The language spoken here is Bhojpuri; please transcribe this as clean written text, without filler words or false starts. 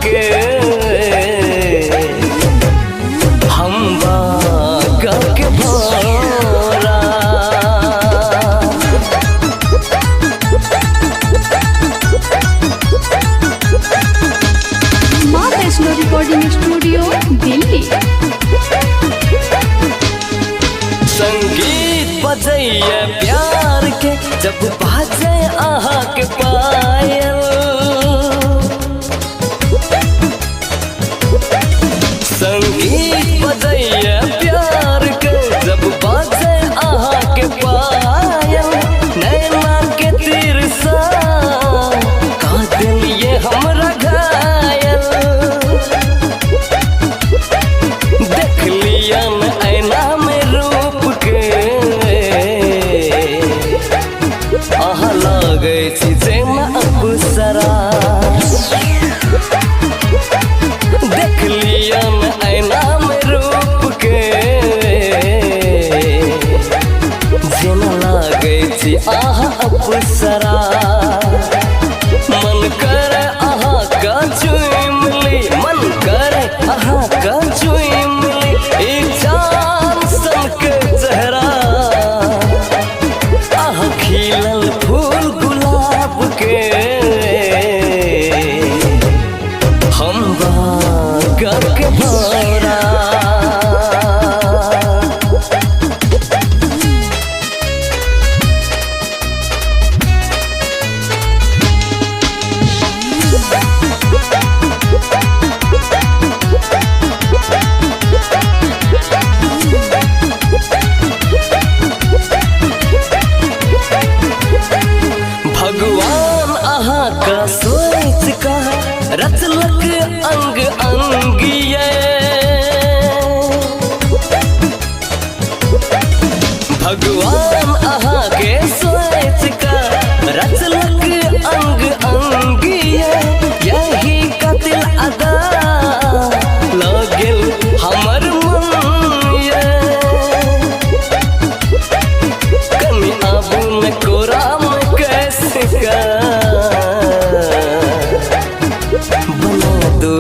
के हम बागा के भौरा। माँ वैष्णो रिकॉर्डिंग स्टूडियो दिल्ली। संगीत बजैया प्यार के जब बाजे आहा के पायल। संगीत बजैया प्यार के जब बाजे आहा के पायल। नैना के तीर सा कातिल ये हमरा घायल। देख लिया न ऐना में रूप के आहा लागे छी जेना अप्सरा। देख लिया न ऐना में रूप के जेना लागे छी आहा अप्सरा। मन करे आहा का चूम ली, मन करे आहा का चूम ली। ई चांद सन के चेहरा आहा खिलल फूल गुलाब के हम बागा के भौरा। भगवान आहा का सोच का रचलक अंग अंगिये। भगवान आहा के सोच का रचलक अंग अंगिये। यही कतिल अदा लागल हमर मन ये। कनी आबू न कोरा में कैसे का बना दो